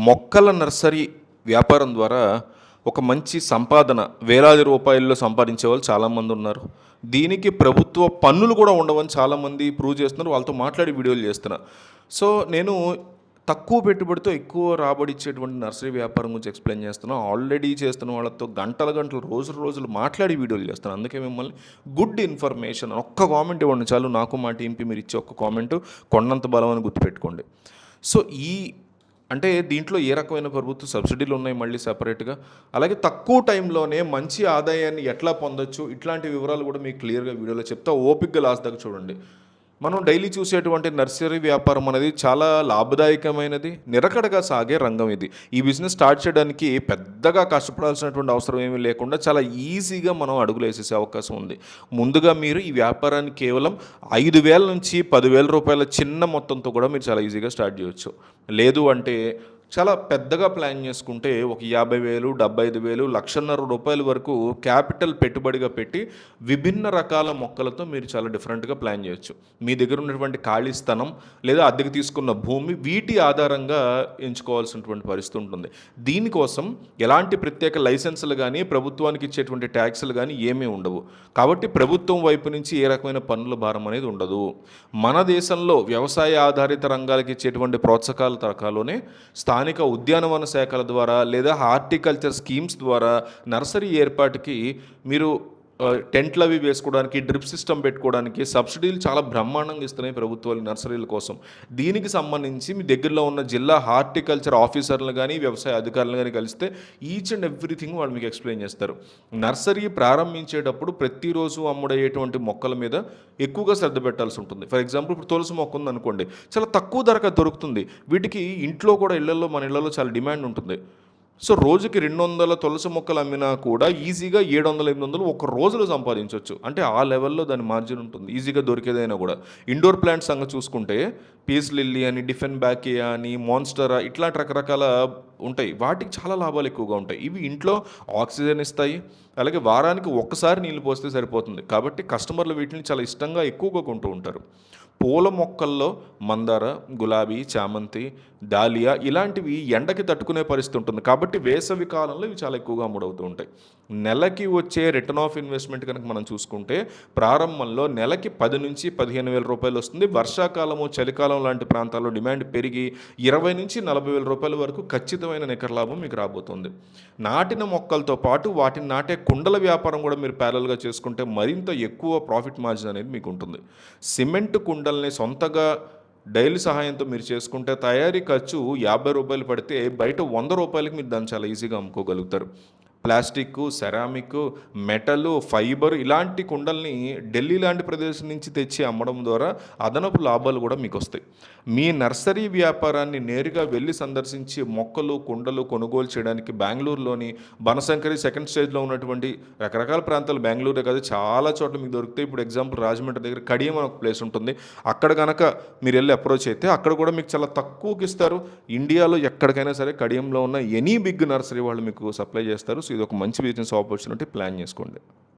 మొక్కల నర్సరీ వ్యాపారం ద్వారా ఒక మంచి సంపాదన వేలాది రూపాయల్లో సంపాదించే వాళ్ళు చాలామంది ఉన్నారు. దీనికి ప్రభుత్వ పన్నులు కూడా ఉండవని చాలామంది ప్రూవ్ చేస్తున్నారు. వాళ్ళతో మాట్లాడి వీడియోలు చేస్తున్నా. సో నేను తక్కువ పెట్టుబడితో ఎక్కువ రాబడి ఇచ్చేటువంటి నర్సరీ వ్యాపారం గురించి ఎక్స్ప్లెయిన్ చేస్తున్నా. ఆల్రెడీ చేస్తున్న వాళ్ళతో గంటలు గంటలు రోజులు రోజులు మాట్లాడి వీడియోలు చేస్తాను. అందుకే మిమ్మల్ని గుడ్ ఇన్ఫర్మేషన్ ఒక్క కామెంట్ ఇవ్వండి చాలు. నాకు మా టీంకి మీరు ఇచ్చే ఒక్క కామెంటు కొండంత బలం అని గుర్తుపెట్టుకోండి. సో అంటే దీంట్లో ఏ రకమైన ప్రభుత్వ సబ్సిడీలు ఉన్నాయి మళ్ళీ సెపరేట్గా, అలాగే తక్కువ టైంలోనే మంచి ఆదాయాన్ని ఎట్లా పొందొచ్చు, ఇట్లాంటి వివరాలు కూడా మీకు క్లియర్గా వీడియోలో చెప్తా. ఓపిక్గా లాస్ట్ దాకా చూడండి. మనం డైలీ చూసేటువంటి నర్సరీ వ్యాపారం అనేది చాలా లాభదాయకమైనది, నిరకడగా సాగే రంగం ఇది. ఈ బిజినెస్ స్టార్ట్ చేయడానికి పెద్దగా కష్టపడాల్సినటువంటి అవసరం ఏమీ లేకుండా చాలా ఈజీగా మనం అడుగులు వేసేసే అవకాశం ఉంది. ముందుగా మీరు ఈ వ్యాపారాన్ని కేవలం 5,000 నుంచి 10,000 రూపాయల చిన్న మొత్తంతో కూడా మీరు చాలా ఈజీగా స్టార్ట్ చేయొచ్చు. లేదు అంటే చాలా పెద్దగా ప్లాన్ చేసుకుంటే ఒక 50,000, 75,000, 1,50,000 రూపాయల వరకు క్యాపిటల్ పెట్టుబడిగా పెట్టి విభిన్న రకాల మొక్కలతో మీరు చాలా డిఫరెంట్గా ప్లాన్ చేయొచ్చు. మీ దగ్గర ఉన్నటువంటి ఖాళీ స్థలం లేదా అద్దెకు తీసుకున్న భూమి వీటి ఆధారంగా ఎంచుకోవాల్సినటువంటి పరిస్థితి ఉంటుంది. దీనికోసం ఎలాంటి ప్రత్యేక లైసెన్సులు కానీ ప్రభుత్వానికి ఇచ్చేటువంటి ట్యాక్సులు కానీ ఏమీ ఉండవు. కాబట్టి ప్రభుత్వం వైపు నుంచి ఏ రకమైన పన్నుల భారం అనేది ఉండదు. మన దేశంలో వ్యవసాయ ఆధారిత రంగాలకు ఇచ్చేటువంటి ప్రోత్సాహకాల తరహాలోనే స్థానిక ఉద్యానవన శాఖల ద్వారా లేదా హార్టికల్చర్ స్కీమ్స్ ద్వారా నర్సరీ ఏర్పాటుకి మీరు టెంట్లు అవి వేసుకోవడానికి, డ్రిప్ సిస్టమ్ పెట్టుకోవడానికి సబ్సిడీలు చాలా బ్రహ్మాండంగా ఇస్తున్నాయి ప్రభుత్వాలు నర్సరీల కోసం. దీనికి సంబంధించి మీ దగ్గరలో ఉన్న జిల్లా హార్టికల్చర్ ఆఫీసర్లు కానీ వ్యవసాయ అధికారులు కానీ కలిస్తే ఈచ్ అండ్ ఎవ్రీథింగ్ వాళ్ళు మీకు ఎక్స్ప్లెయిన్ చేస్తారు. నర్సరీ ప్రారంభించేటప్పుడు ప్రతిరోజు అమ్ముడయ్యేటువంటి మొక్కల మీద ఎక్కువగా శ్రద్ధ పెట్టాల్సి ఉంటుంది. ఫర్ ఎగ్జాంపుల్ ఇప్పుడు తులసి మొక్క ఉందనుకోండి, చాలా తక్కువ ధరకు దొరుకుతుంది. వీటికి ఇంట్లో కూడా మన ఇళ్లలో చాలా డిమాండ్ ఉంటుంది. సో రోజుకి 200 తులసి మొక్కలు అమ్మినా కూడా ఈజీగా 700, 800 ఒక రోజులో సంపాదించవచ్చు. అంటే ఆ లెవెల్లో దాని మార్జిన్ ఉంటుంది, ఈజీగా దొరికేదైనా కూడా. ఇండోర్ ప్లాంట్స్ సంగతి చూసుకుంటే పీస్ లిల్లీ అని, డిఫెన్ బ్యాకియా అని, మాన్స్టరా ఇట్లాంటి రకరకాల ఉంటాయి. వాటికి చాలా లాభాలు ఎక్కువగా ఉంటాయి. ఇవి ఇంట్లో ఆక్సిజన్ ఇస్తాయి, అలాగే వారానికి ఒక్కసారి నీళ్ళు పోస్తే సరిపోతుంది. కాబట్టి కస్టమర్లు వీటిని చాలా ఇష్టంగా ఎక్కువగా కొంటూ ఉంటారు. పూల మొక్కల్లో మందార, గులాబీ, చామంతి, డాలియా ఇలాంటివి ఎండకి తట్టుకునే పరిస్థితి ఉంటుంది. కాబట్టి వేసవి కాలంలో ఇవి చాలా ఎక్కువగా అమ్ముడవుతూ ఉంటాయి. నెలకి వచ్చే రిటర్న్ ఆఫ్ ఇన్వెస్ట్మెంట్ కనుక మనం చూసుకుంటే ప్రారంభంలో నెలకి 10 నుంచి 15,000 రూపాయలు వస్తుంది. వర్షాకాలము, చలికాలం లాంటి ప్రాంతాల్లో డిమాండ్ పెరిగి 20 నుంచి 40,000 రూపాయల వరకు ఖచ్చితమైన నికర లాభం మీకు రాబోతుంది. నాటిన మొక్కలతో పాటు వాటిని నాటే కుండల వ్యాపారం కూడా మీరు ప్యారల్గా చేసుకుంటే మరింత ఎక్కువ ప్రాఫిట్ మార్జిన్ అనేది మీకు ఉంటుంది. సిమెంట్ కుండల్ని సొంతగా డైలీ సహాయంతో మీరు చేసుకుంటే తయారీ ఖర్చు 50 రూపాయలు పడితే బయట 100 రూపాయలకి మీరు దాన్ని చాలా ఈజీగా అమ్ముకోగలుగుతారు. ప్లాస్టిక్, సెరామిక్, మెటల్, ఫైబర్ ఇలాంటి కుండల్ని ఢిల్లీ లాంటి ప్రదేశం నుంచి తెచ్చి అమ్మడం ద్వారా అదనపు లాభాలు కూడా మీకు వస్తాయి. మీ నర్సరీ వ్యాపారాన్ని నేరుగా వెళ్ళి సందర్శించి మొక్కలు, కుండలు కొనుగోలు చేయడానికి బెంగళూరులోని బనశంకరి సెకండ్ స్టేజ్లో ఉన్నటువంటి రకరకాల ప్రాంతాలు, బెంగళూరే కాదు చాలా చోట్ల మీకు దొరుకుతాయి. ఇప్పుడు ఎగ్జాంపుల్ రాజమండ్రి దగ్గర కడియం అని ఒక ప్లేస్ ఉంటుంది. అక్కడ కనుక మీరు వెళ్ళి అప్రోచ్ అయితే అక్కడ కూడా మీకు చాలా తక్కువకి ఇస్తారు. ఇండియాలో ఎక్కడికైనా సరే కడియంలో ఉన్న ఎనీ బిగ్ నర్సరీ వాళ్ళు మీకు సప్లై చేస్తారు. సో ఇది ఒక మంచి బిజినెస్ ఆపర్చునిటీ, ప్లాన్ చేసుకోండి.